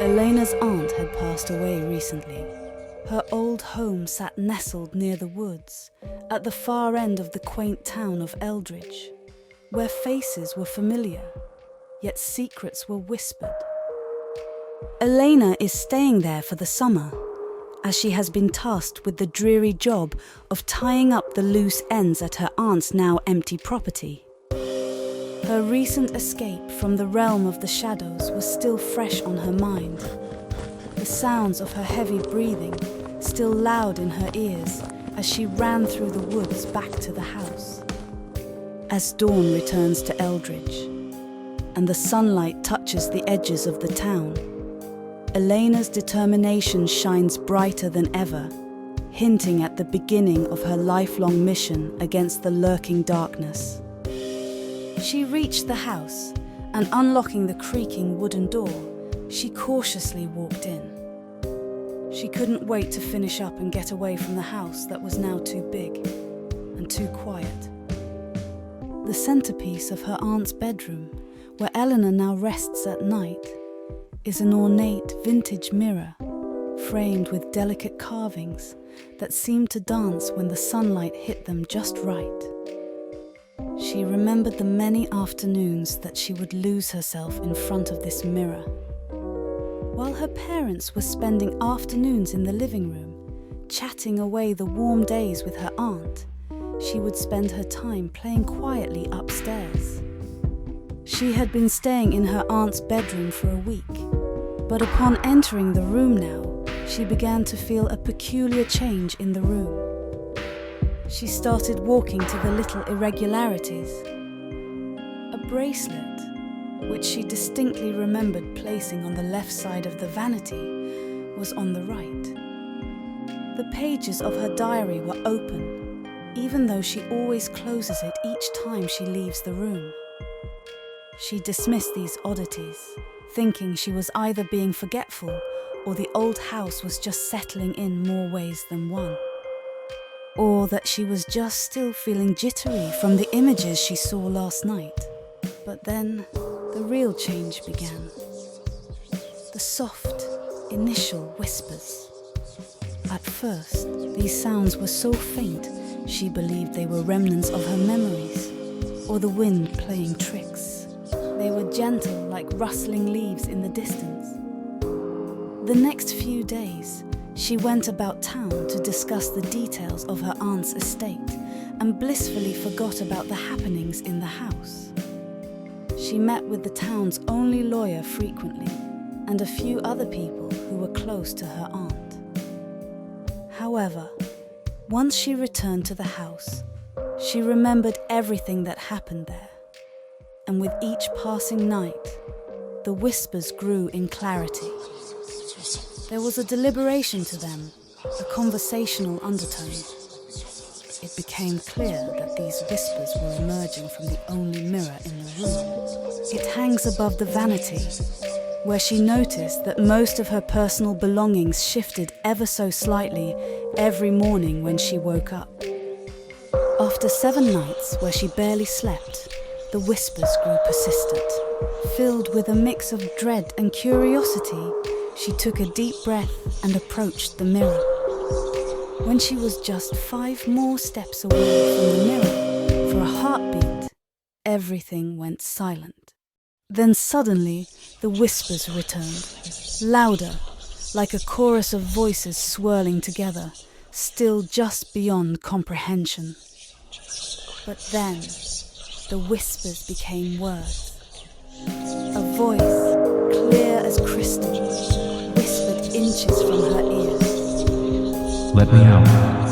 Elena's aunt had passed away recently. Her old home sat nestled near the woods, at the far end of the quaint town of Eldridge, where faces were familiar, yet secrets were whispered. Elena is staying there for the summer, as she has been tasked with the dreary job of tying up the loose ends at her aunt's now empty property. Her recent escape from the realm of the shadows was still fresh on her mind, the sounds of her heavy breathing still loud in her ears as she ran through the woods back to the house. As dawn returns to Eldridge, and the sunlight touches the edges of the town, Elena's determination shines brighter than ever, hinting at the beginning of her lifelong mission against the lurking darkness. She reached the house, and unlocking the creaking wooden door, she cautiously walked in. She couldn't wait to finish up and get away from the house that was now too big and too quiet. The centerpiece of her aunt's bedroom, where Eleanor now rests at night, is an ornate vintage mirror, framed with delicate carvings that seemed to dance when the sunlight hit them just right. She remembered the many afternoons that she would lose herself in front of this mirror. While her parents were spending afternoons in the living room, chatting away the warm days with her aunt, she would spend her time playing quietly upstairs. She had been staying in her aunt's bedroom for a week, but upon entering the room now, she began to feel a peculiar change in the room. She started walking to the little irregularities. A bracelet, which she distinctly remembered placing on the left side of the vanity, was on the right. The pages of her diary were open, even though she always closes it each time she leaves the room. She dismissed these oddities, thinking she was either being forgetful or the old house was just settling in more ways than one. Or that she was just still feeling jittery from the images she saw last night. But then, the real change began. The soft, initial whispers. At first, these sounds were so faint, she believed they were remnants of her memories, or the wind playing tricks. They were gentle like rustling leaves in the distance. The next few days, she went about town to discuss the details of her aunt's estate and blissfully forgot about the happenings in the house. She met with the town's only lawyer frequently and a few other people who were close to her aunt. However, once she returned to the house, she remembered everything that happened there. And with each passing night, the whispers grew in clarity. There was a deliberation to them, a conversational undertone. It became clear that these whispers were emerging from the only mirror in the room. It hangs above the vanity, where she noticed that most of her personal belongings shifted ever so slightly every morning when she woke up. After 7 nights where she barely slept, the whispers grew persistent. Filled with a mix of dread and curiosity, she took a deep breath and approached the mirror. When she was just 5 more steps away from the mirror, for a heartbeat, everything went silent. Then suddenly, the whispers returned, louder, like a chorus of voices swirling together, still just beyond comprehension. But then, the whispers became words. A voice, clear as crystal, whispered inches from her ears. Let me out.